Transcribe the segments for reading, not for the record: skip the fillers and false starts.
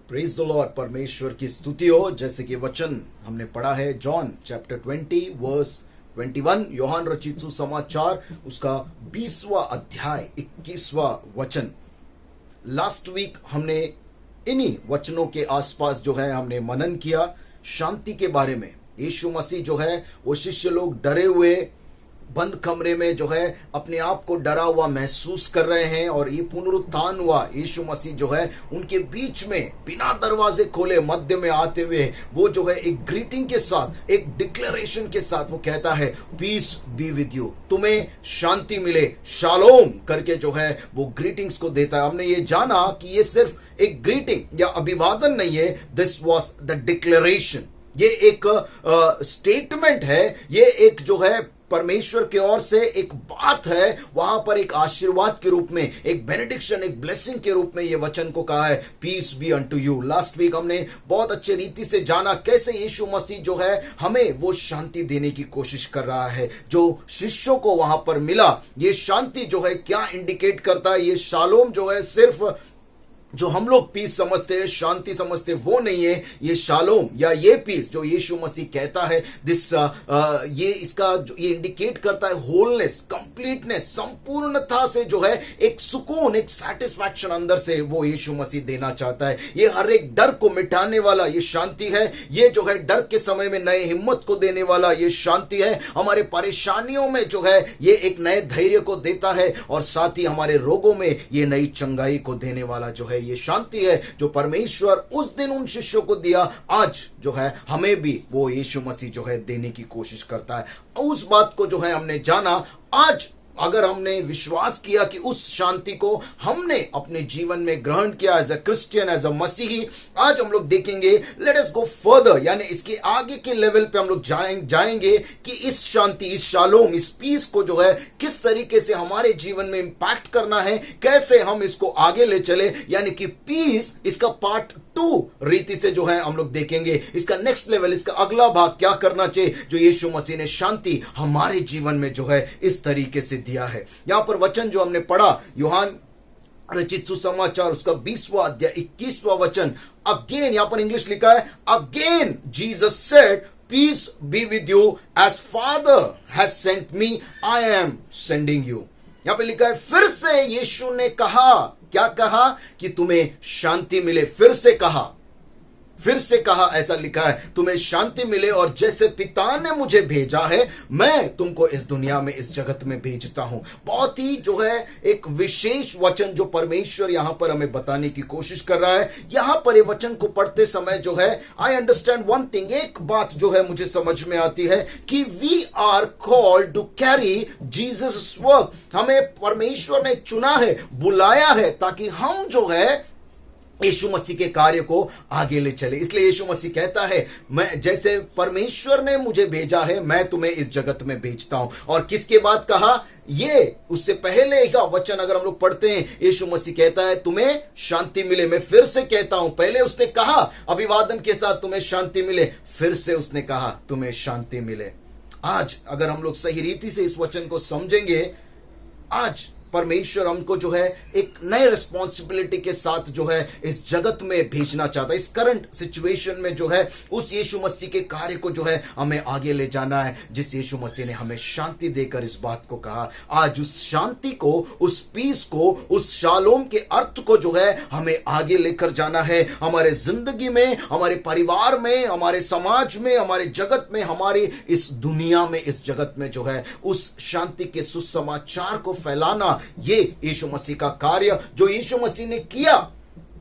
Praise the Lord. परमेश्वर की स्तुति हो। जैसे कि वचन हमने पढ़ा है जॉन चैप्टर 20 वर्स 21, यूहन्ना रचित सुसमाचार उसका 20वां अध्याय 21वां वचन। लास्ट वीक हमने इन्हीं वचनों के आसपास जो है हमने मनन किया शांति के बारे में। यीशु मसीह जो है वो शिष्य लोग डरे हुए बंद कमरे में जो है अपने आप को डरा हुआ महसूस कर रहे हैं, और ये पुनरुत्थान हुआ यीशु मसीह जो है उनके बीच में बिना दरवाजे खोले मध्य में आते हुए वो जो है एक ग्रीटिंग के साथ, एक डिक्लेरेशन के साथ वो कहता है पीस बी विद यू, तुम्हें शांति मिले, शालोम करके जो है वो ग्रीटिंग्स को देता है। हमने ये जाना कि ये सिर्फ एक ग्रीटिंग या अभिवादन नहीं है, दिस वॉज द डिक्लेरेशन। ये एक स्टेटमेंट है, ये एक जो है परमेश्वर की ओर से एक बात है, वहां पर एक आशीर्वाद के रूप में, एक बेनेडिक्शन, एक ब्लेसिंग के रूप में ये वचन को कहा है peace be unto you. Last week हमने बहुत अच्छे रीति से जाना कैसे यीशु मसीह जो है हमें वो शांति देने की कोशिश कर रहा है जो शिष्यों को वहां पर मिला। ये शांति जो है क्या इंडिकेट करता है? ये शालोम जो है सिर्फ जो हम लोग पीस समझते हैं, शांति समझते हैं, वो नहीं है। ये शालोम या ये पीस जो यीशु मसीह कहता है दिस ये इसका ये इंडिकेट करता है होलनेस, कंप्लीटनेस, संपूर्णता से जो है एक सुकून, एक सैटिस्फैक्शन अंदर से वो यीशु मसीह देना चाहता है। ये हर एक डर को मिटाने वाला ये शांति है। ये जो है डर के समय में नए हिम्मत को देने वाला ये शांति है। हमारे परेशानियों में जो है ये एक नए धैर्य को देता है, और साथ ही हमारे रोगों में ये नई चंगाई को देने वाला जो है ये शांति है जो परमेश्वर उस दिन उन शिष्यों को दिया, आज जो है हमें भी वो यीशु मसीह जो है देने की कोशिश करता है। उस बात को जो है हमने जाना। आज अगर हमने विश्वास किया कि उस शांति को हमने अपने जीवन में ग्रहण किया as a Christian, as a मसीही, आज हम लोग देखेंगे लेट अस गो फर्दर, यानी इसके आगे के लेवल पे हम लोग जाएंगे कि इस शांति, इस शालोम, इस पीस को जो है किस तरीके से हमारे जीवन में इंपैक्ट करना है, कैसे हम इसको आगे ले चले। यानी कि पीस इसका पार्ट 2 रीति से जो है हम लोग देखेंगे इसका नेक्स्ट लेवल, इसका अगला भाग क्या करना चाहिए जो यीशु मसीह ने शांति हमारे जीवन में जो है इस तरीके से दिया है। यहां पर वचन जो हमने पढ़ा यूहन्ना रचित सुसमाचार उसका 20वां अध्याय 21वां वचन। अगेन यहां पर इंग्लिश लिखा है again Jesus said peace be with you as father has sent me I am sending you. यहां पे लिखा है फिर से यीशु ने कहा, क्या कहा? कि तुम्हें शांति मिले। फिर से कहा ऐसा लिखा है तुम्हें शांति मिले, और जैसे पिता ने मुझे भेजा है मैं तुमको इस दुनिया में, इस जगत में भेजता हूं। बहुत ही जो है एक विशेष वचन जो परमेश्वर यहां पर हमें बताने की कोशिश कर रहा है। यहां पर ये वचन को पढ़ते समय जो है आई अंडरस्टैंड वन थिंग, एक बात जो है मुझे समझ में आती है कि we are called to carry Jesus work. हमें परमेश्वर ने चुना है, बुलाया है ताकि हम जो है यीशु मसीह के कार्य को आगे ले चले। इसलिए यीशु मसीह कहता है मैं, जैसे परमेश्वर ने मुझे भेजा है मैं तुम्हें इस जगत में भेजता हूं। और किसके बाद कहा? ये उससे पहले का वचन अगर हम लोग पढ़ते हैं, यीशु मसीह कहता है तुम्हें शांति मिले। मैं फिर से कहता हूं, पहले उसने कहा अभिवादन के साथ तुम्हें शांति मिले, फिर से उसने कहा तुम्हें शांति मिले। आज अगर हम लोग सही रीति से इस वचन को समझेंगे, आज परमेश्वर हमको जो है एक नए रिस्पॉन्सिबिलिटी के साथ जो है इस जगत में भेजना चाहता है। इस करंट सिचुएशन में जो है उस यीशु मसीह के कार्य को जो है हमें आगे ले जाना है, जिस यीशु मसीह ने हमें शांति देकर इस बात को कहा। आज उस शांति को, उस पीस को, उस शालोम के अर्थ को जो है हमें आगे लेकर जाना है। हमारे जिंदगी में, हमारे परिवार में, हमारे समाज में, हमारे जगत में, हमारी इस दुनिया में, इस जगत में जो है उस शांति के सुसमाचार को फैलाना, ये यीशु मसीह का कार्य जो यीशु मसीह ने किया।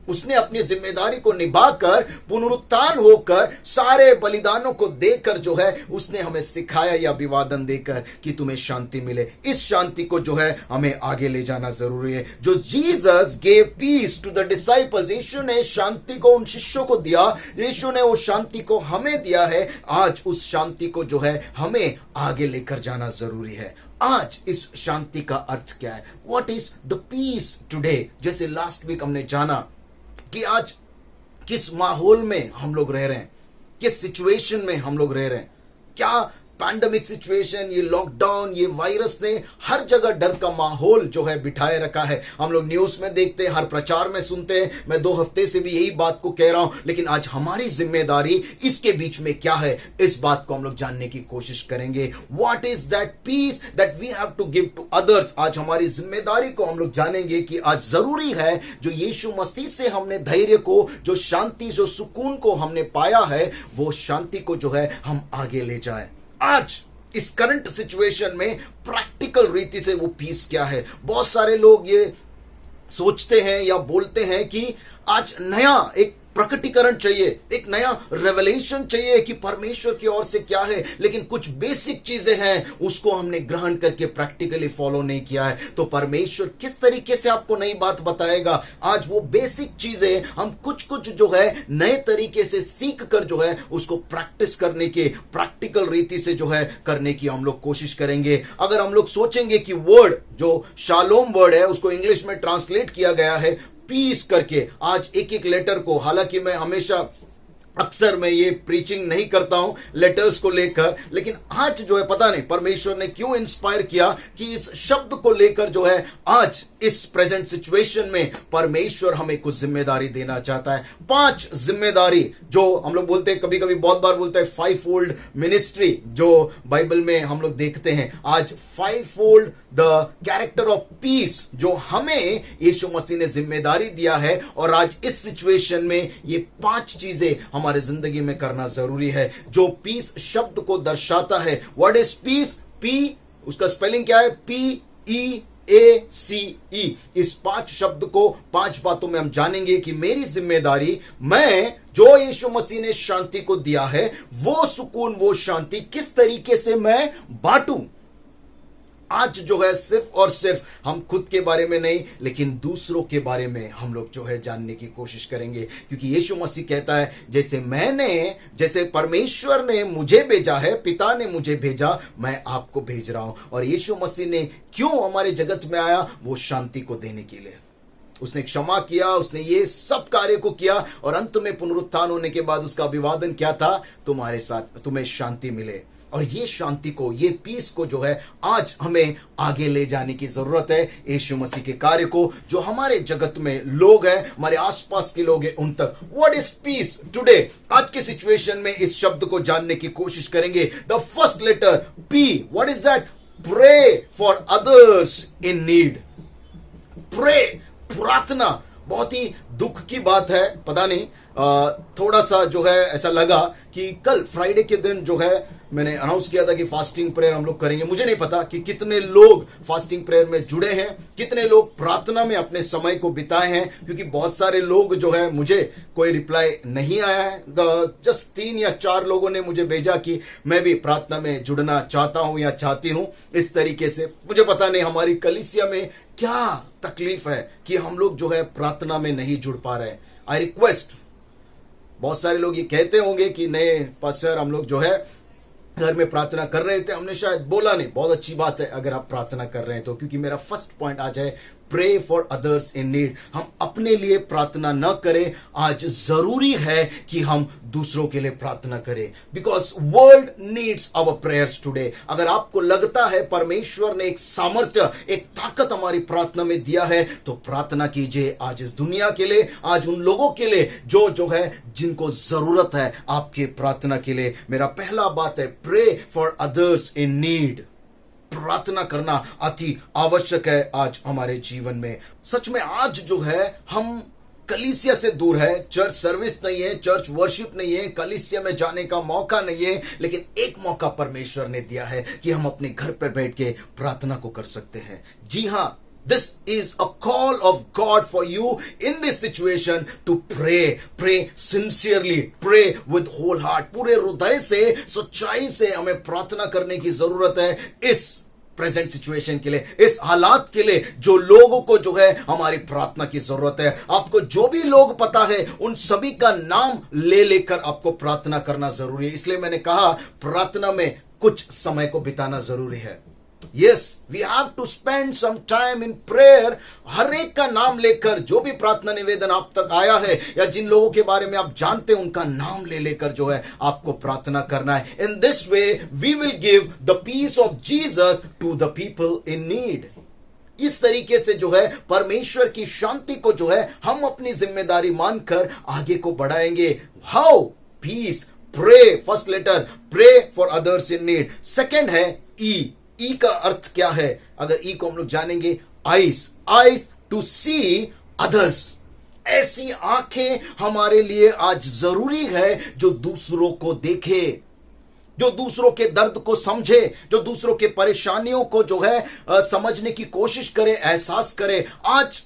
उसने अपनी जिम्मेदारी को निभाकर, पुनरुत्थान होकर, सारे बलिदानों को देकर जो है उसने हमें सिखाया यह अभिवादन देकर कि तुम्हें शांति मिले। इस शांति को जो है हमें आगे ले जाना जरूरी है। जो Jesus gave peace to the disciples, Yeshu ने शांति को उन शिष्यों को दिया, यीशु ने वो शांति को हमें दिया है। आज उस शांति को जो है हमें आगे लेकर जाना जरूरी है। आज इस शांति का अर्थ क्या है? What is the peace today? जैसे लास्ट वीक हमने जाना कि आज किस माहौल में हम लोग रह रहे हैं, किस सिचुएशन में हम लोग रह रहे हैं, क्या पैंडेमिक सिचुएशन, ये लॉकडाउन, ये वायरस ने हर जगह डर का माहौल जो है बिठाए रखा है। हम लोग न्यूज में देखते हैं, हर प्रचार में सुनते हैं। मैं 2 हफ्ते से भी यही बात को कह रहा हूं, लेकिन आज हमारी जिम्मेदारी इसके बीच में क्या है, इस बात को हम लोग जानने की कोशिश करेंगे। What is that peace that we have to give to others. आज हमारी जिम्मेदारी को हम लोग जानेंगे कि आज जरूरी है जो यीशु मसीह से हमने धैर्य को, जो शांति, जो सुकून को हमने पाया है, वो शांति को जो है हम आगे ले जाए। आज इस करंट सिचुएशन में प्रैक्टिकल रीति से वो पीस क्या है। बहुत सारे लोग ये सोचते हैं या बोलते हैं कि आज नया एक प्रकटीकरण चाहिए, एक नया रेवलेशन चाहिए कि परमेश्वर की ओर से क्या है, लेकिन कुछ बेसिक चीजें हैं उसको हमने ग्रहण करके प्रैक्टिकली फॉलो नहीं किया है। तो परमेश्वर किस तरीके से आपको नई बात बताएगा, आज वो बेसिक चीजें हम कुछ कुछ जो है नए तरीके से सीख कर जो है उसको प्रैक्टिस करने के, प्रैक्टिकल रीति से जो है करने की हम लोग कोशिश करेंगे। अगर हम लोग सोचेंगे कि वर्ड जो शालोम वर्ड है उसको इंग्लिश में ट्रांसलेट किया गया है पीस करके, आज एक एक लेटर को, हालांकि मैं हमेशा अक्सर मैं ये प्रीचिंग नहीं करता हूं लेटर्स को लेकर, लेकिन आज जो है पता नहीं परमेश्वर ने क्यों इंस्पायर किया कि इस शब्द को लेकर जो है आज इस प्रेजेंट सिचुएशन में परमेश्वर हमें कुछ जिम्मेदारी देना चाहता है। 5 जिम्मेदारी जो हम लोग बोलते हैं, कभी कभी बहुत बार बोलते हैं 5-fold मिनिस्ट्री जो बाइबल में हम लोग देखते हैं। आज 5-fold the character of peace जो हमें यीशु मसीह ने जिम्मेदारी दिया है, और आज इस सिचुएशन में ये 5 चीजें हमारे जिंदगी में करना जरूरी है जो पीस शब्द को दर्शाता है। What is peace? पी, उसका स्पेलिंग क्या है? PEACE। इस 5 शब्द को 5 बातों में हम जानेंगे कि मेरी जिम्मेदारी, मैं जो यीशु मसीह ने शांति को दिया है, वो सुकून, वो शांति किस तरीके से मैं बांटूं। आज जो है सिर्फ और सिर्फ हम खुद के बारे में नहीं, लेकिन दूसरों के बारे में हम लोग जो है जानने की कोशिश करेंगे, क्योंकि यीशु मसीह कहता है जैसे परमेश्वर ने मुझे भेजा है, पिता ने मुझे भेजा, मैं आपको भेज रहा हूं। और यीशु मसीह ने क्यों हमारे जगत में आया? वो शांति को देने के लिए। उसने क्षमा किया, उसने ये सब कार्य को किया, और अंत में पुनरुत्थान होने के बाद उसका अभिवादन क्या था? तुम्हारे साथ तुम्हें शांति मिले। और ये शांति को, ये पीस को जो है आज हमें आगे ले जाने की जरूरत है, यीशु मसीह के कार्य को जो हमारे जगत में लोग हैं, हमारे आसपास के लोग हैं, उन तक। What is peace today? आज के सिचुएशन में इस शब्द को जानने की कोशिश करेंगे। The first letter P, what is that? Pray for others in need. Pray, प्रार्थना। बहुत ही दुख की बात है, पता नहीं थोड़ा सा जो है ऐसा लगा कि कल फ्राइडे के दिन जो है मैंने अनाउंस किया था कि फास्टिंग प्रेयर हम लोग करेंगे। मुझे नहीं पता कि कितने लोग फास्टिंग प्रेयर में जुड़े हैं, कितने लोग प्रार्थना में अपने समय को बिताए हैं, क्योंकि बहुत सारे लोग जो है, मुझे कोई रिप्लाई नहीं आया है। जस्ट 3 या 4 लोगों ने मुझे भेजा कि मैं भी प्रार्थना में जुड़ना चाहता हूं या चाहती हूं। इस तरीके से मुझे पता नहीं हमारी कलीसिया में क्या तकलीफ है कि हम लोग जो है प्रार्थना में नहीं जुड़ पा रहे। आई रिक्वेस्ट, बहुत सारे लोग ये कहते होंगे कि नए पास्टर हम लोग जो है घर में प्रार्थना कर रहे थे, हमने शायद बोला नहीं। बहुत अच्छी बात है अगर आप प्रार्थना कर रहे हैं तो, क्योंकि मेरा फर्स्ट पॉइंट आज है pray for others in need. हम अपने लिए प्रार्थना न करें, आज जरूरी है कि हम दूसरों के लिए प्रार्थना करें, because world needs our prayers today. अगर आपको लगता है परमेश्वर ने एक सामर्थ्य, एक ताकत हमारी प्रार्थना में दिया है, तो प्रार्थना कीजिए आज इस दुनिया के लिए, आज उन लोगों के लिए जो है जिनको जरूरत है आपके प्रार्थना के लिए। मेरा पहला बात है pray for others in need. प्रार्थना करना अति आवश्यक है आज हमारे जीवन में। सच में आज जो है हम कलीसिया से दूर है, चर्च सर्विस नहीं है, चर्च वर्शिप नहीं है, कलीसिया में जाने का मौका नहीं है, लेकिन एक मौका परमेश्वर ने दिया है कि हम अपने घर पर बैठ के प्रार्थना को कर सकते हैं। जी हां, this is a call of God for you in this situation to pray sincerely, pray with whole heart। पूरे हृदय से, सच्चाई से हमें प्रार्थना करने की जरूरत है इस प्रेजेंट सिचुएशन के लिए, इस हालात के लिए जो लोगों को जो है हमारी प्रार्थना की जरूरत है। आपको जो भी लोग पता है उन सभी का नाम ले लेकर आपको प्रार्थना करना जरूरी है। इसलिए मैंने कहा प्रार्थना में कुछ समय को बिताना जरूरी है। Yes, we have to spend some time in prayer. हर एक का नाम लेकर, जो भी प्रार्थना निवेदन आप तक आया है या जिन लोगों के बारे में आप जानते हैं, उनका नाम ले लेकर जो है आपको प्रार्थना करना है। In this way we will give the peace of Jesus to the people in need. इस तरीके से जो है परमेश्वर की शांति को जो है हम अपनी जिम्मेदारी मानकर आगे को बढ़ाएंगे। How? Peace, pray, first letter pray for others in need. Second है ई। ई का अर्थ क्या है? अगर ई को हम लोग जानेंगे, eyes, eyes to see others. ऐसी आंखें हमारे लिए आज जरूरी है जो दूसरों को देखे, जो दूसरों के दर्द को समझे, जो दूसरों के परेशानियों को जो है समझने की कोशिश करे, एहसास करे। आज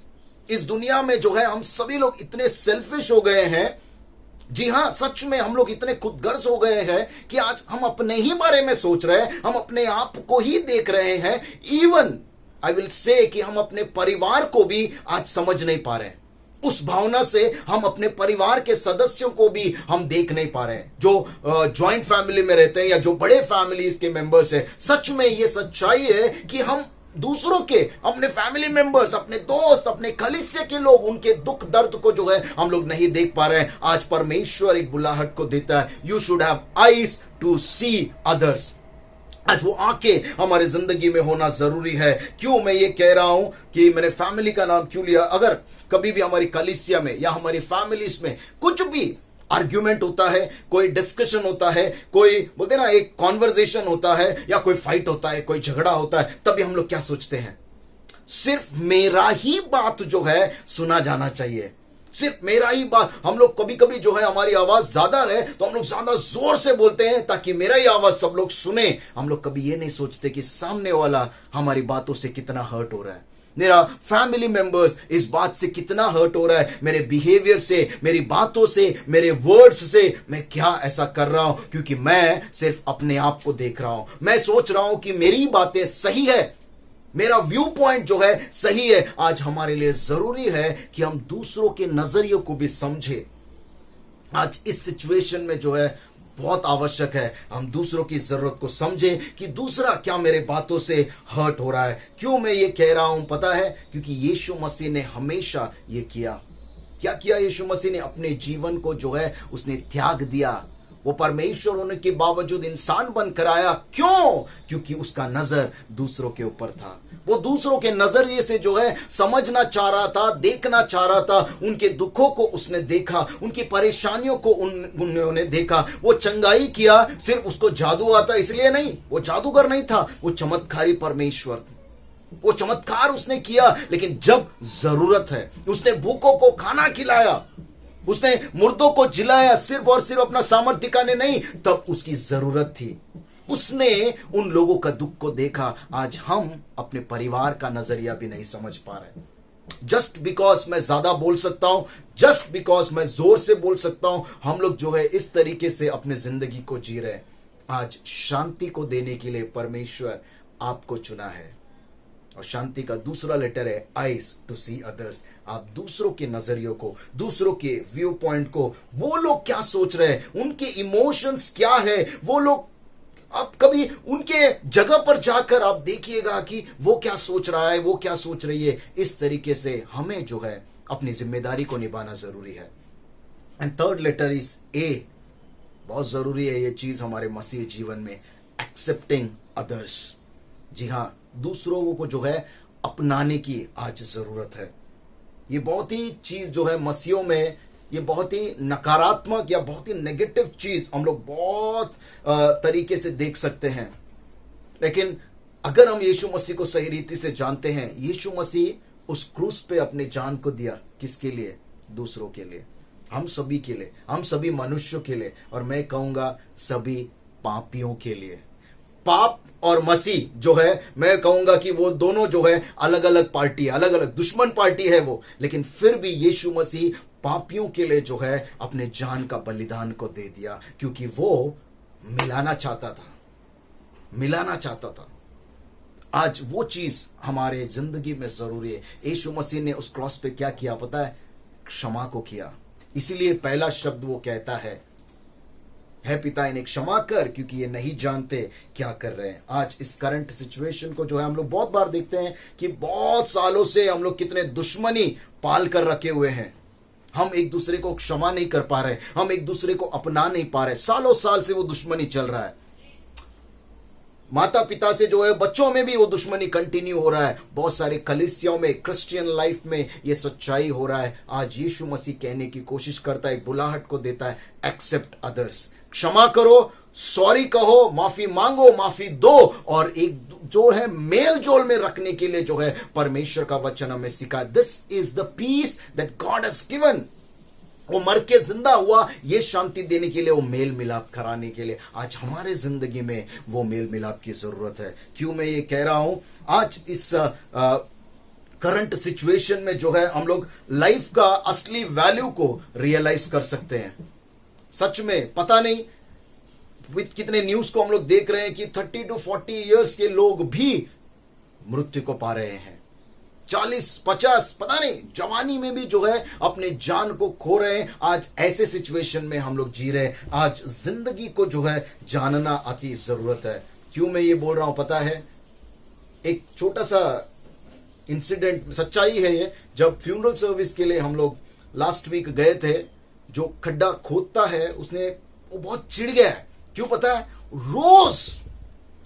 इस दुनिया में जो है हम सभी लोग इतने सेल्फिश हो गए हैं। जी हां, सच में हम लोग इतने खुदगर्ज हो गए हैं कि आज हम अपने ही बारे में सोच रहे हैं, हम अपने आप को ही देख रहे हैं। इवन आई विल से कि हम अपने परिवार को भी आज समझ नहीं पा रहे हैं। उस भावना से हम अपने परिवार के सदस्यों को भी हम देख नहीं पा रहे हैं, जो जॉइंट फैमिली में रहते हैं या जो बड़े फैमिलीज के मेंबर्स हैं। सच में ये सच्चाई है कि हम दूसरों के, अपने फैमिली मेंबर्स, अपने दोस्त, अपने कलीसिया के लोग, उनके दुख दर्द को जो है हम लोग नहीं देख पा रहे हैं। आज परमेश्वर एक बुलाहट को देता है, you should have eyes to see others. आज वो आंखें हमारे जिंदगी में होना जरूरी है। क्यों मैं ये कह रहा हूं कि मैंने फैमिली का नाम क्यों लिया? अगर कभी भी हमारी कलीसिया में या हमारी फैमिलीज में कुछ भी आर्ग्यूमेंट होता है, कोई डिस्कशन होता है, कोई बोलते ना एक कॉन्वर्जेशन होता है, या कोई फाइट होता है, कोई झगड़ा होता है, तभी हम लोग क्या सोचते हैं? सिर्फ मेरा ही बात जो है सुना जाना चाहिए, सिर्फ मेरा ही बात। हम लोग कभी कभी जो है हमारी आवाज ज्यादा है तो हम लोग ज्यादा जोर से बोलते हैं ताकि मेरा ही आवाज सब लोग सुने। हम लोग कभी ये नहीं सोचते कि सामने वाला हमारी बातों से कितना हर्ट हो रहा है, मेरा फैमिली मेंबर्स इस बात से कितना हर्ट हो रहा है, मेरे बिहेवियर से, मेरी बातों से, मेरे वर्ड्स से मैं क्या ऐसा कर रहा हूं, क्योंकि मैं सिर्फ अपने आप को देख रहा हूं। मैं सोच रहा हूं कि मेरी बातें सही है, मेरा व्यू पॉइंट जो है सही है। आज हमारे लिए जरूरी है कि हम दूसरों के नजरियों को भी समझे। आज इस सिचुएशन में जो है बहुत आवश्यक है हम दूसरों की जरूरत को समझें कि दूसरा क्या मेरे बातों से हर्ट हो रहा है। क्यों मैं ये कह रहा हूं पता है? क्योंकि यीशु मसीह ने हमेशा ये किया। क्या किया यीशु मसीह ने? अपने जीवन को जो है उसने त्याग दिया। वो परमेश्वर होने के बावजूद इंसान बनकर आया। क्यों? क्योंकि उसका नजर दूसरों के ऊपर था। वो दूसरों के नजरिए से जो है समझना चाह रहा था, देखना चाह रहा था। उनके दुखों को उसने देखा, उनकी परेशानियों को उन्होंने देखा। वो चंगाई किया, सिर्फ उसको जादू आता इसलिए नहीं, वो जादूगर नहीं था, वो चमत्कारी परमेश्वर था। वो चमत्कार उसने किया, लेकिन जब जरूरत है उसने भूखों को खाना खिलाया, उसने मुर्दों को जिलाया, सिर्फ और सिर्फ अपना सामर्थ्य दिखाने नहीं, तब उसकी जरूरत थी। उसने उन लोगों का दुख को देखा। आज हम अपने परिवार का नजरिया भी नहीं समझ पा रहे। जस्ट बिकॉज मैं ज्यादा बोल सकता हूं, जस्ट बिकॉज मैं जोर से बोल सकता हूं, हम लोग जो है इस तरीके से अपने जिंदगी को जी रहे हैं। आज शांति को देने के लिए परमेश्वर आपको चुना है, और शांति का दूसरा लेटर है आईज टू सी अदर्स। आप दूसरों के नजरियों को, दूसरों के व्यू पॉइंट को, वो लोग क्या सोच रहे हैं, उनके इमोशंस क्या है, वो लोग, आप कभी उनके जगह पर जाकर आप देखिएगा कि वो क्या सोच रहा है, वो क्या सोच रही है। इस तरीके से हमें जो है अपनी जिम्मेदारी को निभाना जरूरी है। And third letter is A. बहुत जरूरी है ये चीज हमारे मसीह जीवन में, एक्सेप्टिंग अदर्स। जी हां, दूसरों को जो है अपनाने की आज जरूरत है। ये बहुत ही चीज जो है मसीहों में, ये बहुत ही नकारात्मक या बहुत ही नेगेटिव चीज हम लोग बहुत तरीके से देख सकते हैं। लेकिन अगर हम यीशु मसीह को सही रीति से जानते हैं, यीशु मसीह उस क्रूस पे अपने जान को दिया। किसके लिए? दूसरों के लिए, हम सभी के लिए, हम सभी मनुष्यों के लिए, और मैं कहूंगा सभी पापियों के लिए। पाप और मसीह जो है, मैं कहूंगा कि वो दोनों जो है अलग अलग पार्टी, अलग अलग दुश्मन पार्टी है वो, लेकिन फिर भी यीशु मसीह पापियों के लिए जो है अपने जान का बलिदान को दे दिया, क्योंकि वो मिलाना चाहता था, मिलाना चाहता था। आज वो चीज हमारे जिंदगी में जरूरी है। यीशु मसीह ने उस क्रॉस पे क्या किया पता है? क्षमा को किया। इसीलिए पहला शब्द वो कहता है है पिता इन्हें क्षमा कर, क्योंकि ये नहीं जानते क्या कर रहे हैं। आज इस करंट सिचुएशन को जो है हम लोग बहुत बार देखते हैं कि बहुत सालों से हम लोग कितने दुश्मनी पाल कर रखे हुए हैं। हम एक दूसरे को क्षमा नहीं कर पा रहे, हम एक दूसरे को अपना नहीं पा रहे, सालों साल से वो दुश्मनी चल रहा है। माता पिता से जो है बच्चों में भी वो दुश्मनी कंटिन्यू हो रहा है। बहुत सारे कलीसियाओं में, क्रिश्चियन लाइफ में ये सच्चाई हो रहा है। आज यीशु मसीह कहने की कोशिश करता है, एक बुलाहट को देता है, एक्सेप्ट अदर्स, क्षमा करो, सॉरी कहो, माफी मांगो, माफी दो, और एक जो है मेल जोल में रखने के लिए जो है परमेश्वर का वचन हमें सिखा। This is the peace that God has given. वो मर के जिंदा हुआ ये शांति देने के लिए, वो मेल मिलाप कराने के लिए। आज हमारे जिंदगी में वो मेल मिलाप की जरूरत है। क्यों मैं ये कह रहा हूं? आज इस करंट सिचुएशन में जो है हम लोग लाइफ का असली वैल्यू को रियलाइज कर सकते हैं। सच में पता नहीं कितने न्यूज को हम लोग देख रहे हैं कि 30 to 40 इयर्स के लोग भी मृत्यु को पा रहे हैं। 40-50 पता नहीं जवानी में भी जो है अपने जान को खो रहे हैं। आज ऐसे सिचुएशन में हम लोग जी रहे हैं। आज जिंदगी को जो है जानना अति जरूरत है। क्यों मैं ये बोल रहा हूं पता है? एक छोटा सा इंसिडेंट, सच्चाई है ये। जब फ्यूनरल सर्विस के लिए हम लोग लास्ट वीक गए थे, जो खड्डा खोदता है उसने वो बहुत चिढ़ गया है। क्यों पता है?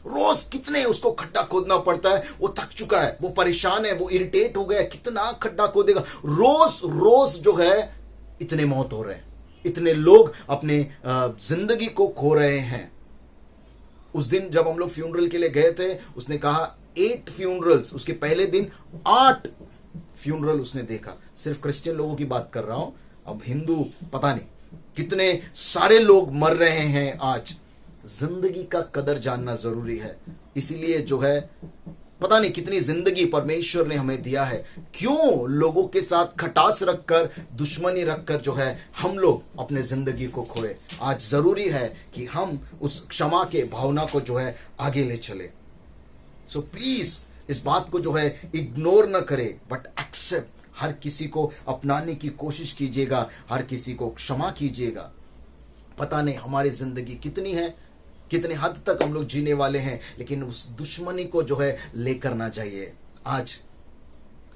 रोज कितने उसको खड्डा खोदना पड़ता है। वो थक चुका है, वो परेशान है, वो इरिटेट हो गया, कितना खड्डा खोदेगा। रोज जो है इतने मौत हो रहे हैं, इतने लोग अपने जिंदगी को खो रहे हैं। उस दिन जब हम लोग फ्यूनरल के लिए गए थे, उसने कहा 8 फ्यूनरल्स, उसके पहले दिन 8 फ्यूनरल उसने देखा। सिर्फ क्रिश्चियन लोगों की बात कर रहा हूं, अब हिंदू पता नहीं कितने सारे लोग मर रहे हैं। आज जिंदगी का कदर जानना जरूरी है। इसीलिए जो है पता नहीं कितनी जिंदगी परमेश्वर ने हमें दिया है। क्यों लोगों के साथ खटास रखकर, दुश्मनी रखकर जो है हम लोग अपने जिंदगी को खोए? आज जरूरी है कि हम उस क्षमा के भावना को जो है आगे ले चले। सो प्लीज इस बात को जो है इग्नोर ना करे, बट एक्सेप्ट। हर किसी को अपनाने की कोशिश कीजिएगा, हर किसी को क्षमा कीजिएगा। पता नहीं हमारी जिंदगी कितनी है, कितने हद तक हम लोग जीने वाले हैं, लेकिन उस दुश्मनी को जो है लेकर ना जाइए। आज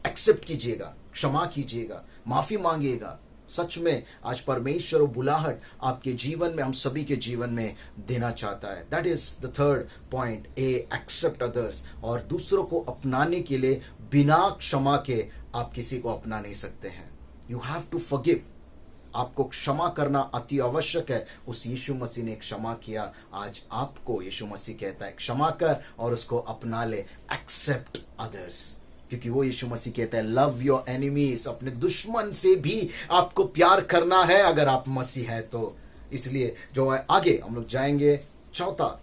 एक्सेप्ट कीजिएगा, क्षमा कीजिएगा, माफी मांगिएगा। सच में आज परमेश्वर बुलाहट आपके जीवन में, हम सभी के जीवन में देना चाहता है। That is the third point, A accept others. और दूसरों को अपनाने के लिए बिना क्षमा के आप किसी को अपना नहीं सकते हैं। You have to forgive. आपको क्षमा करना अति आवश्यक है। उस यीशु मसीह ने क्षमा किया, आज आपको यीशु मसीह कहता है क्षमा कर और उसको अपना ले, एक्सेप्ट अदर्स। क्योंकि वो यीशु मसीह कहता है लव योर एनिमीज, अपने दुश्मन से भी आपको प्यार करना है अगर आप मसीह है तो। इसलिए जो है आगे हम लोग जाएंगे, चौथा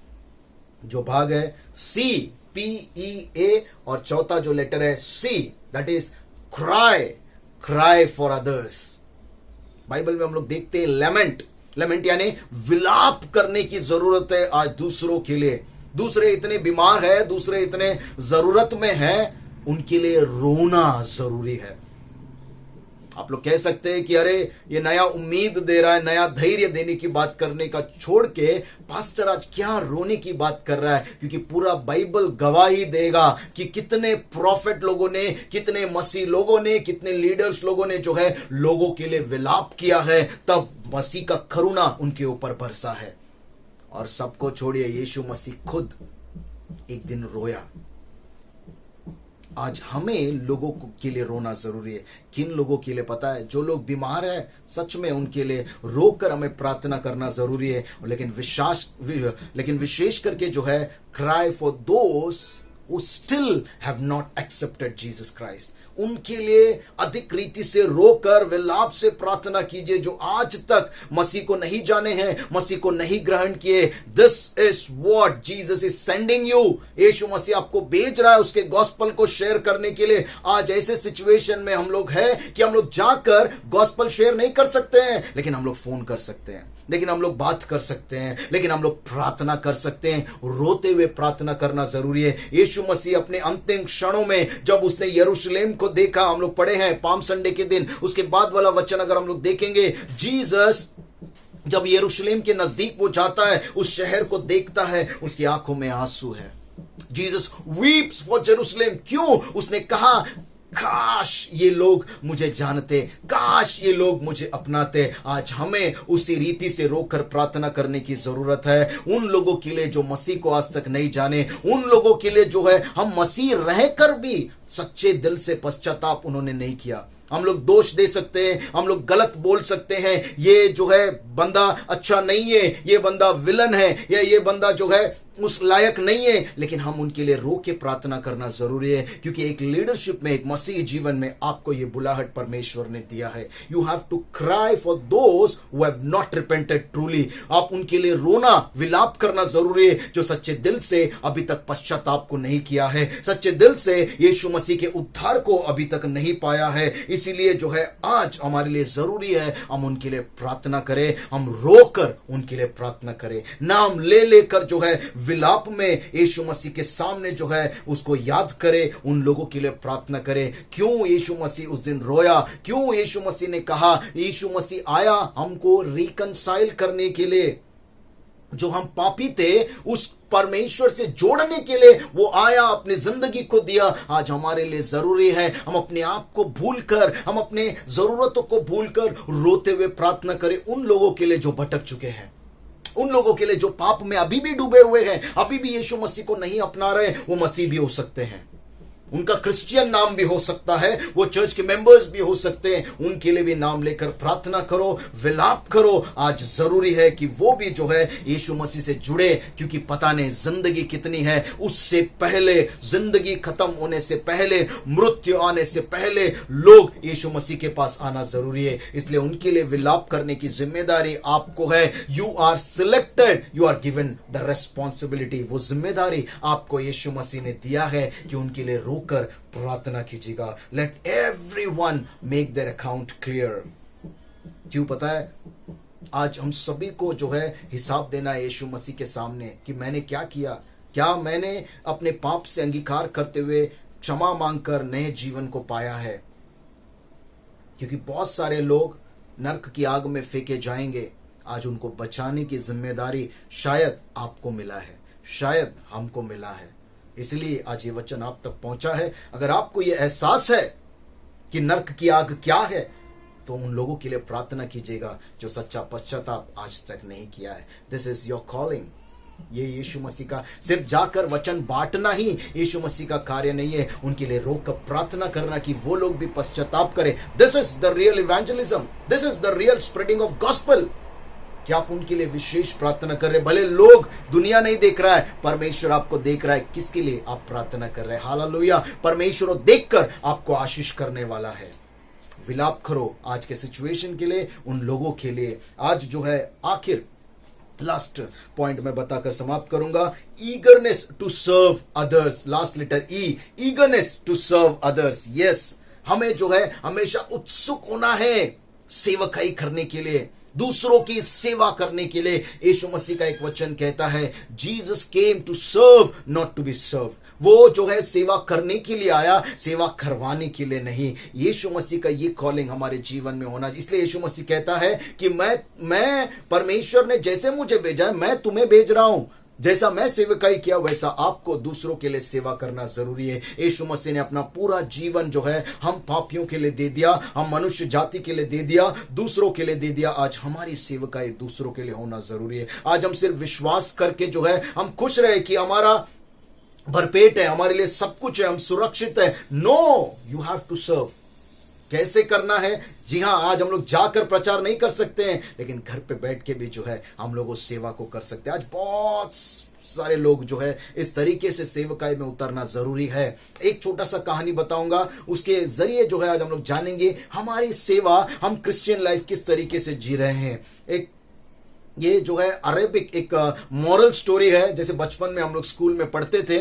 जो भाग है CPEA, और चौथा जो लेटर है C, that is cry for others. Bible में हम लोग देखते हैं लेमेंट यानी विलाप करने की जरूरत है आज दूसरों के लिए। दूसरे इतने बीमार है, दूसरे इतने जरूरत में है, उनके लिए रोना जरूरी है। आप लोग कह सकते हैं कि अरे ये नया उम्मीद दे रहा है, नया धैर्य देने की बात करने का छोड़ के पास्टर आज क्या रोने की बात कर रहा है? क्योंकि पूरा बाइबल गवाही देगा कि कितने प्रॉफिट लोगों ने, कितने मसीह लोगों ने, कितने लीडर्स लोगों ने जो है लोगों के लिए विलाप किया है, तब मसीह का करुणा उनके ऊपर बरसा है। और सबको छोड़िए, यीशु मसीह खुद एक दिन रोया। आज हमें लोगों के लिए रोना जरूरी है। किन लोगों के लिए पता है? जो लोग बीमार है, सच में उनके लिए रोकर हमें प्रार्थना करना जरूरी है। लेकिन विशेष करके जो है cry for those who still have not accepted Jesus Christ, उनके लिए अधिक रीति से रोकर विलाप से प्रार्थना कीजिए जो आज तक मसीह को नहीं जाने हैं, मसीह को नहीं ग्रहण किए। This is what Jesus is sending you. Yeshu Masih आपको भेज रहा है उसके गॉस्पल को शेयर करने के लिए। आज ऐसे सिचुएशन में हम लोग हैं कि हम लोग जाकर गॉस्पल शेयर नहीं कर सकते हैं, लेकिन हम लोग फोन कर सकते हैं, लेकिन हम लोग बात कर सकते हैं, लेकिन हम लोग प्रार्थना कर सकते हैं। रोते हुए प्रार्थना करना जरूरी है। यीशु मसीह अपने अंतिम क्षणों में जब उसने यरूशलेम को देखा, हम लोग पढ़े हैं पाम संडे के दिन, उसके बाद वाला वचन अगर हम लोग देखेंगे, जीसस जब यरूशलेम के नजदीक वो जाता है, उस शहर को देखता है, उसकी आंखों में आंसू है। Jesus weeps for Jerusalem. क्यों? उसने कहा, काश ये लोग मुझे जानते, काश ये लोग मुझे अपनाते। आज हमें उसी रीति से रोकर प्रार्थना करने की जरूरत है। उन लोगों के लिए जो मसीह को आज तक नहीं जाने, उन लोगों के लिए जो है हम मसीह रहकर भी सच्चे दिल से पश्चाताप उन्होंने नहीं किया। हम लोग दोष दे सकते हैं, हम लोग गलत बोल सकते हैं, ये जो है बंदा अच्छा नहीं है, ये बंदा विलन है, या ये बंदा जो है उस लायक नहीं है, लेकिन हम उनके लिए रो के प्रार्थना करना जरूरी है, क्योंकि एक लीडरशिप में, एक मसीही जीवन में आपको ये बुलाहट परमेश्वर ने दिया है। You have to cry for those who have not repented truly. आप उनके लिए रोना, विलाप करना जरूरी है, जो सच्चे दिल से अभी तक पश्चाताप को नहीं किया है, सच्चे दिल से यीशु मसीह के उद्धार को अभी तक नहीं पाया है। इसीलिए जो है आज हमारे लिए जरूरी है हम उनके लिए प्रार्थना करें, हम रोकर उनके लिए प्रार्थना करें, नाम ले लेकर जो है विलाप में यीशु मसीह के सामने जो है उसको याद करे, उन लोगों के लिए प्रार्थना करे। क्यों यीशु मसीह उस दिन रोया? क्यों यीशु मसीह ने कहा? यीशु मसीह आया हमको रिकंसाइल करने के लिए। जो हम पापी थे उस परमेश्वर से जोड़ने के लिए वो आया, अपनी जिंदगी को दिया। आज हमारे लिए जरूरी है हम अपने आप को भूलकर, हम अपने जरूरतों को भूलकर रोते हुए प्रार्थना करें उन लोगों के लिए जो भटक चुके हैं, उन लोगों के लिए जो पाप में अभी भी डूबे हुए हैं, अभी भी यीशु मसीह को नहीं अपना रहे। वो मसीह भी हो सकते हैं, उनका क्रिश्चियन नाम भी हो सकता है, वो चर्च के मेंबर्स भी हो सकते हैं। उनके लिए भी नाम लेकर प्रार्थना करो, विलाप करो। आज जरूरी है कि वो भी जो है यीशु मसीह से जुड़े, क्योंकि पता नहीं जिंदगी कितनी है। उससे पहले, जिंदगी खत्म होने से पहले, मृत्यु आने से पहले लोग यीशु मसीह के पास आना जरूरी है। इसलिए उनके लिए विलाप करने की जिम्मेदारी आपको है। You are selected, you are given the responsibility. वो जिम्मेदारी आपको यीशु मसीह ने दिया है कि उनके लिए कर प्रार्थना कीजिएगा। Late everyone make their account clear. क्यों पता है? आज हम सभी को जो है हिसाब देना है यीशु मसीह के सामने कि मैंने क्या किया, क्या मैंने अपने पाप से अंगीकार करते हुए क्षमा मांगकर नए जीवन को पाया है। क्योंकि बहुत सारे लोग नरक की आग में फेंके जाएंगे। आज उनको बचाने की जिम्मेदारी शायद आपको मिला है, शायद हमको मिला है। इसलिए आज ये वचन आप तक पहुंचा है। अगर आपको ये एहसास है कि नरक की आग क्या है, तो उन लोगों के लिए प्रार्थना कीजिएगा जो सच्चा पश्चाताप आज तक नहीं किया है। This is your calling. ये यीशु मसीह का, सिर्फ जाकर वचन बांटना ही यीशु मसीह का कार्य नहीं है। उनके लिए रोक कर प्रार्थना करना कि वो लोग भी पश्चाताप करें। This is the real evangelism, this is the real spreading of gospel. कि आप उनके लिए विशेष प्रार्थना कर रहे हैं। भले लोग, दुनिया नहीं देख रहा है, परमेश्वर आपको देख रहा है किसके लिए आप प्रार्थना कर रहे हैं। हालेलुया। परमेश्वर देखकर आपको आशीष करने वाला है। विलाप करो आज के सिचुएशन के लिए, उन लोगों के लिए। आज जो है आखिर लास्ट पॉइंट में बताकर समाप्त करूंगा। Eagerness to serve others. Last letter E, eagerness to serve others. Yes, हमें जो है हमेशा उत्सुक होना है सेवकाई करने के लिए, दूसरों की सेवा करने के लिए। यीशु मसीह का एक वचन कहता है, Jesus came to serve not to be serve. वो जो है सेवा करने के लिए आया, सेवा करवाने के लिए नहीं। यीशु मसीह का ये कॉलिंग हमारे जीवन में होना। इसलिए यीशु मसीह कहता है कि मैं परमेश्वर ने जैसे मुझे भेजा है, मैं तुम्हें भेज रहा हूं। जैसा मैं सेवकाई किया वैसा आपको दूसरों के लिए सेवा करना जरूरी है। यीशु मसीह ने अपना पूरा जीवन जो है हम पापियों के लिए दे दिया, हम मनुष्य जाति के लिए दे दिया, दूसरों के लिए दे दिया। आज हमारी सेवकाई दूसरों के लिए होना जरूरी है। आज हम सिर्फ विश्वास करके जो है हम खुश रहे कि हमारा भरपेट है, हमारे लिए सब कुछ है, हम सुरक्षित है। No, you have to serve. कैसे करना है? जी हां, आज हम लोग जाकर प्रचार नहीं कर सकते हैं, लेकिन घर पे बैठ के भी जो है हम लोग उस सेवा को कर सकते हैं। आज बहुत सारे लोग जो है इस तरीके से सेवकाई में उतरना जरूरी है। एक छोटा सा कहानी बताऊंगा, उसके जरिए जो है आज हम लोग जानेंगे हमारी सेवा, हम क्रिश्चियन लाइफ किस तरीके से जी रहे हैं। एक ये जो है अरेबिक एक मॉरल स्टोरी है, जैसे बचपन में हम लोग स्कूल में पढ़ते थे।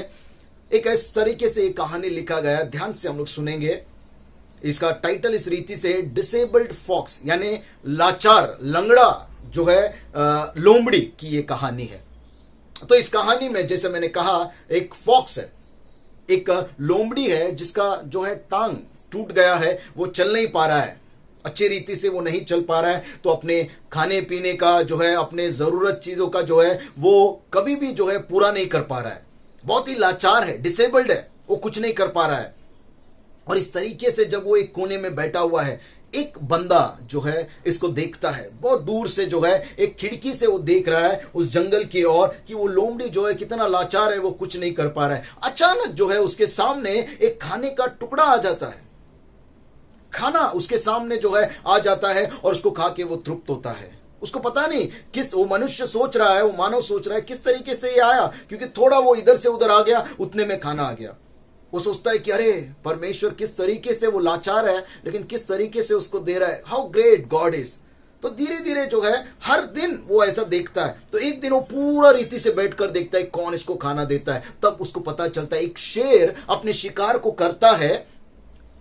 एक इस तरीके से एक कहानी लिखा गया, ध्यान से हम लोग सुनेंगे। इसका टाइटल इस रीति से, डिसेबल्ड फॉक्स, यानी लाचार, लंगड़ा जो है लोमड़ी की ये कहानी है। तो इस कहानी में जैसे मैंने कहा, एक फॉक्स है, एक लोमड़ी है जिसका जो है टांग टूट गया है, वो चल नहीं पा रहा है। अच्छी रीति से वो नहीं चल पा रहा है, तो अपने खाने पीने का जो है, अपने जरूरत चीजों का जो है, वो कभी भी जो है पूरा नहीं कर पा रहा है, बहुत ही लाचार है, डिसेबल्ड है, वो कुछ नहीं कर पा रहा है। और इस तरीके से जब वो एक कोने में बैठा हुआ है, एक बंदा जो है इसको देखता है, बहुत दूर से जो है एक खिड़की से वो देख रहा है उस जंगल की ओर कि वो लोमड़ी जो है कितना लाचार है, वो कुछ नहीं कर पा रहा है। अचानक जो है उसके सामने एक खाने का टुकड़ा आ जाता है, खाना उसके सामने जो है आ जाता है और उसको खा के वो तृप्त होता है। उसको पता नहीं किस, वो मनुष्य सोच रहा है, वो मानव सोच रहा है किस तरीके से ये आया, क्योंकि थोड़ा वो इधर से उधर आ गया, उतने में खाना आ गया। वो सोचता है कि अरे परमेश्वर किस तरीके से, वो लाचार है लेकिन किस तरीके से उसको दे रहा है, हाउ ग्रेट गॉड इज। तो धीरे धीरे जो है हर दिन वो ऐसा देखता है। तो एक दिन वो पूरा रीति से बैठकर देखता है कौन इसको खाना देता है। तब उसको पता चलता है एक शेर अपने शिकार को करता है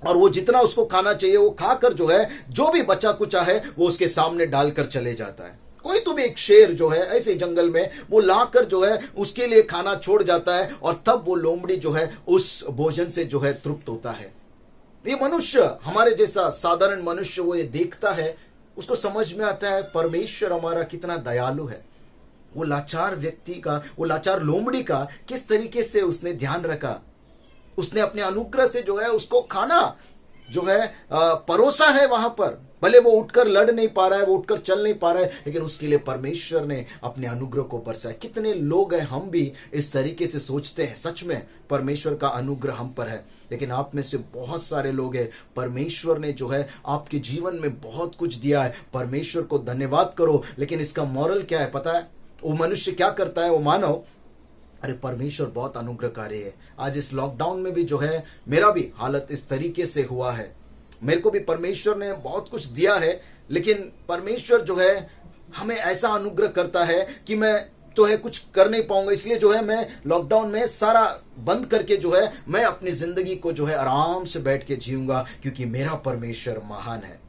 और वो जितना उसको खाना चाहिए वो खाकर जो है, जो भी बचा कुचा है वो उसके सामने डालकर चले जाता है। कोई तो भी एक शेर जो है ऐसे जंगल में वो लाकर जो है उसके लिए खाना छोड़ जाता है और तब वो लोमड़ी जो है उस भोजन से जो है तृप्त होता है। ये मनुष्य, हमारे जैसा साधारण मनुष्य, वो ये देखता है, उसको समझ में आता है परमेश्वर हमारा कितना दयालु है। वो लाचार व्यक्ति का, वो लाचार लोमड़ी का किस तरीके से उसने ध्यान रखा, उसने अपने अनुग्रह से जो है उसको खाना जो है परोसा है वहां पर। भले वो उठकर लड़ नहीं पा रहा है, वो उठकर चल नहीं पा रहा है, लेकिन उसके लिए परमेश्वर ने अपने अनुग्रह को बरसाया। कितने लोग हैं, हम भी इस तरीके से सोचते हैं, सच में परमेश्वर का अनुग्रह हम पर है, लेकिन आप में से बहुत सारे लोग हैं, परमेश्वर ने जो है आपके जीवन में बहुत कुछ दिया है, परमेश्वर को धन्यवाद करो। लेकिन इसका मॉरल क्या है पता है? वो मनुष्य क्या करता है, वो मानव, अरे परमेश्वर बहुत अनुग्रहकारी है। आज इस लॉकडाउन में भी जो है मेरा भी हालत इस तरीके से हुआ है। मेरे को भी परमेश्वर ने बहुत कुछ दिया है, लेकिन परमेश्वर जो है हमें ऐसा अनुग्रह करता है कि मैं तो है कुछ कर नहीं पाऊंगा। इसलिए जो है मैं लॉकडाउन में सारा बंद करके जो है मैं अपनी जिंदगी को जो है आराम से बैठ के जीऊंगा, क्योंकि मेरा परमेश्वर महान है।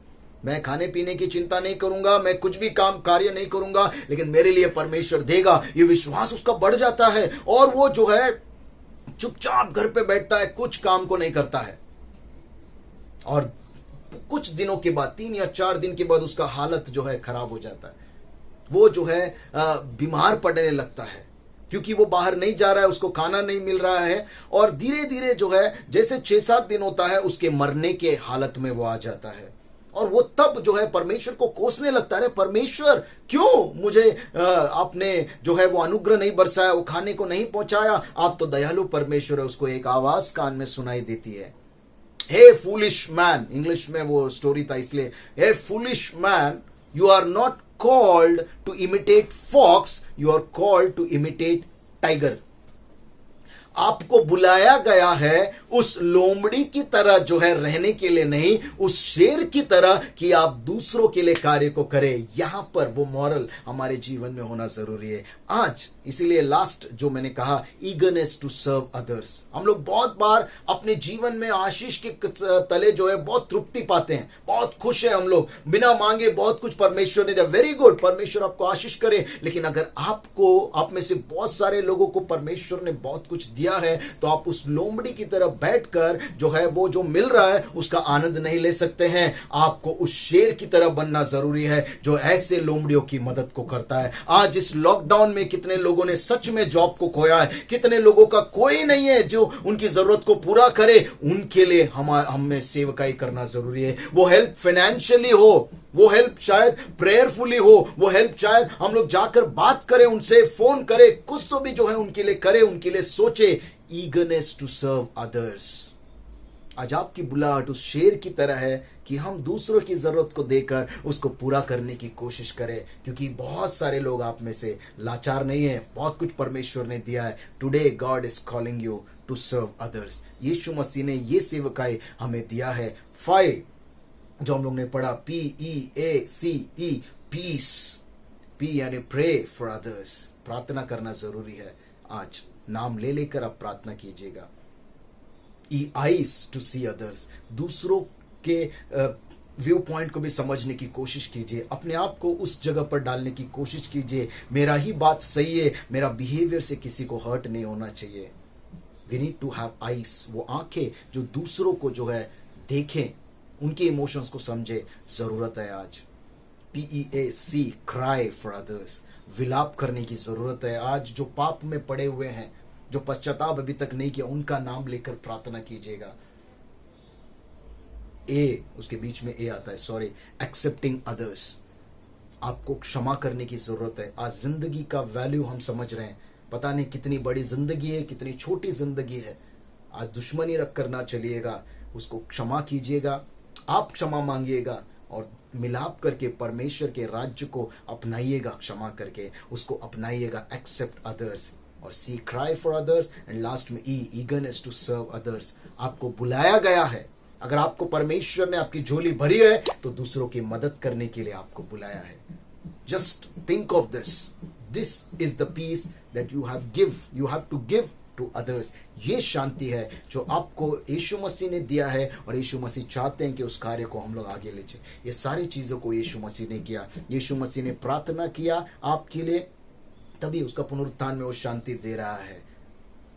मैं खाने पीने की चिंता नहीं करूंगा, मैं कुछ भी काम कार्य नहीं करूंगा, लेकिन मेरे लिए परमेश्वर देगा, ये विश्वास उसका बढ़ जाता है। और वो जो है चुपचाप घर पे बैठता है, कुछ काम को नहीं करता है। और कुछ दिनों के बाद, 3 या 4 दिन के बाद उसका हालत जो है खराब हो जाता है। वो जो है बीमार पड़ने लगता है, क्योंकि वो बाहर नहीं जा रहा है, उसको खाना नहीं मिल रहा है। और धीरे धीरे जो है जैसे 6-7 दिन होता है, उसके मरने के हालत में वो आ जाता है। और वो तब जो है परमेश्वर को कोसने लगता है, परमेश्वर क्यों मुझे आपने जो है वो अनुग्रह नहीं बरसाया, वो खाने को नहीं पहुंचाया, आप तो दयालु परमेश्वर है। उसको एक आवाज कान में सुनाई देती है, हे फूलिश मैन, इंग्लिश में वो स्टोरी था इसलिए, hey foolish man, you are not called to imitate fox, you are called to imitate tiger. आपको बुलाया गया है उस लोमड़ी की तरह जो है रहने के लिए नहीं, उस शेर की तरह कि आप दूसरों के लिए कार्य को करें। यहां पर वो मॉरल हमारे जीवन में होना जरूरी है आज। इसीलिए लास्ट जो मैंने कहा, ईगरनेस टू सर्व अदर्स। हम लोग बहुत बार अपने जीवन में आशीष के तले जो है बहुत तृप्ति पाते हैं, बहुत खुश है हम लोग, बिना मांगे बहुत कुछ परमेश्वर ने दिया, वेरी गुड, परमेश्वर आपको आशीष करे। लेकिन अगर आपको, आप में से बहुत सारे लोगों को परमेश्वर ने बहुत कुछ दिया है, तो आप उस लोमड़ी की तरह बैठकर जो है वो जो मिल रहा है उसका आनंद नहीं ले सकते हैं। आपको उस शेर की तरह बनना जरूरी है जो ऐसे लोमड़ियों की मदद को करता है। आज इस लॉकडाउन में कितने लोगों ने सच में जॉब को खोया है, कितने लोगों का कोई नहीं है जो उनकी जरूरत को पूरा करे। उनके लिए हमें सेवकाई करना जरूरी है। वो हेल्प फाइनेंशियली हो, वो हेल्प शायद प्रेयरफुली हो, वो हेल्प शायद हम लोग जाकर बात करें उनसे, फोन करें, कुछ तो भी जो है उनके लिए करें, उनके लिए सोचे। Eagerness to serve others. आज आपकी बुलाहट उस शेर की तरह है कि हम दूसरों की जरूरत को देकर उसको पूरा करने की कोशिश करें, क्योंकि बहुत सारे लोग आप में से लाचार नहीं है, बहुत कुछ परमेश्वर ने दिया है। Today God is calling you to serve others. Yeshu Masih ने ये सेवकाई हमें दिया है। 5 जो हम लोग ने पढ़ा, PEACE, पीस, पी यानी प्रे फॉर अदर्स, प्रार्थना करना जरूरी है। आज नाम ले लेकर आप प्रार्थना कीजिएगा। आईज टू सी अदर्स, दूसरों के व्यू पॉइंट को भी समझने की कोशिश कीजिए, अपने आप को उस जगह पर डालने की कोशिश कीजिए, मेरा ही बात सही है, मेरा बिहेवियर से किसी को हर्ट नहीं होना चाहिए। We need to have eyes, वो आंखें जो दूसरों को जो है देखें, उनके इमोशंस को समझे। जरूरत है आज PEAC, क्राई फॉर अदर्स, विलाप करने की जरूरत है आज। जो पाप में पड़े हुए हैं, जो पश्चाताप अभी तक नहीं किया, उनका नाम लेकर प्रार्थना कीजिएगा। उसके बीच में ए आता है, सॉरी, एक्सेप्टिंग अदर्स, आपको क्षमा करने की जरूरत है। आज जिंदगी का वैल्यू हम समझ रहे हैं, पता नहीं कितनी बड़ी जिंदगी है, कितनी छोटी जिंदगी है। आज दुश्मनी रख कर ना चलिएगा, उसको क्षमा कीजिएगा, आप क्षमा मांगिएगा और मिलाप करके परमेश्वर के राज्य को अपनाइएगा। क्षमा करके उसको अपनाइएगा। एक्सेप्ट अदर्स और see, cry for others and last में ई, ईगरनेस टू सर्व अदर्स। आपको बुलाया गया है। अगर आपको परमेश्वर ने आपकी झोली भरी है तो दूसरों की मदद करने के लिए आपको बुलाया है। Just think of this is the peace that you have to give to others. ये शांति है जो आपको यीशु मसीह ने दिया है और यीशु मसीह चाहते हैं कि उस कार्य को हम लोग आगे ले चलें। ये सारी चीजों को यीशु मसीह ने किया। यीशु मसीह ने प्रार्थना किया आपके लिए, तभी उसका पुनरुत्थान में वो शांति दे रहा है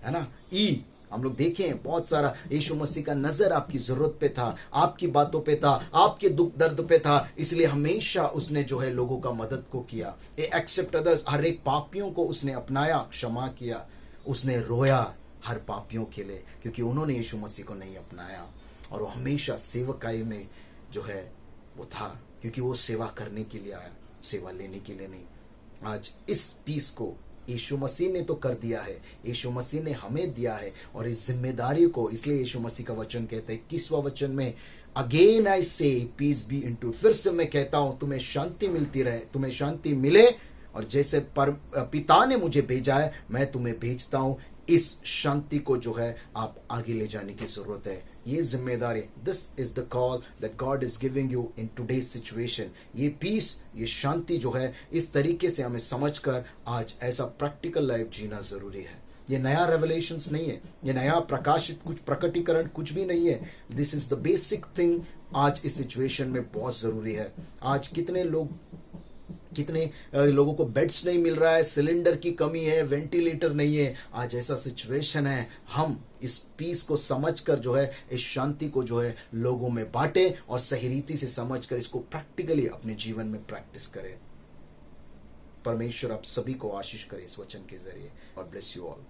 ना। ई, हम लोग देखें बहुत सारा यीशु मसीह का नजर आपकी जरूरत पे था, आपकी बातों पे था, आपके दुख दर्द पे था, इसलिए हमेशा उसने जो है लोगों का मदद को किया। एक्सेप्ट अदर्स, हर एक पापियों को उसने अपनाया, क्षमा किया, उसने रोया हर पापियों के लिए, क्योंकि उन्होंने यीशु मसीह को नहीं अपनाया। और वो हमेशा सेवकाई में जो है वो था, क्योंकि वो सेवा करने के लिए आया, सेवा लेने के लिए नहीं। आज इस पीस को यीशु मसीह ने तो कर दिया है, यीशु मसीह ने हमें दिया है, और इस जिम्मेदारी को, इसलिए यीशु मसीह का वचन कहते हैं 21वां वचन में, अगेन आई से पीस बी इनटू, फिर से मैं कहता हूं तुम्हें शांति मिलती रहे, तुम्हें शांति मिले, और जैसे पिता ने मुझे भेजा है मैं तुम्हें भेजता हूं। इस शांति को जो है आप आगे ले जाने की जरूरत है। ये जिम्मेदारी, this is the call that God is giving you in today's situation. ये पीस, ये शांति जो है, इस तरीके से हमें समझकर आज ऐसा प्रैक्टिकल लाइफ जीना जरूरी है। ये नया रेवलेशंस नहीं है, ये नया प्रकाशित कुछ प्रकटीकरण कुछ भी नहीं है। This is the basic thing आज इस सिचुएशन में बहुत जरूरी है। आज कितने लोगों को बेड्स नहीं मिल रहा है, सिलेंडर की कमी है, वेंटिलेटर नहीं है। आज ऐसा सिचुएशन है, हम इस पीस को समझकर जो है, इस शांति को जो है लोगों में बांटे और सही रीति से समझकर इसको प्रैक्टिकली अपने जीवन में प्रैक्टिस करें। परमेश्वर आप सभी को आशीष करे इस वचन के जरिए। और ब्लेस यू ऑल।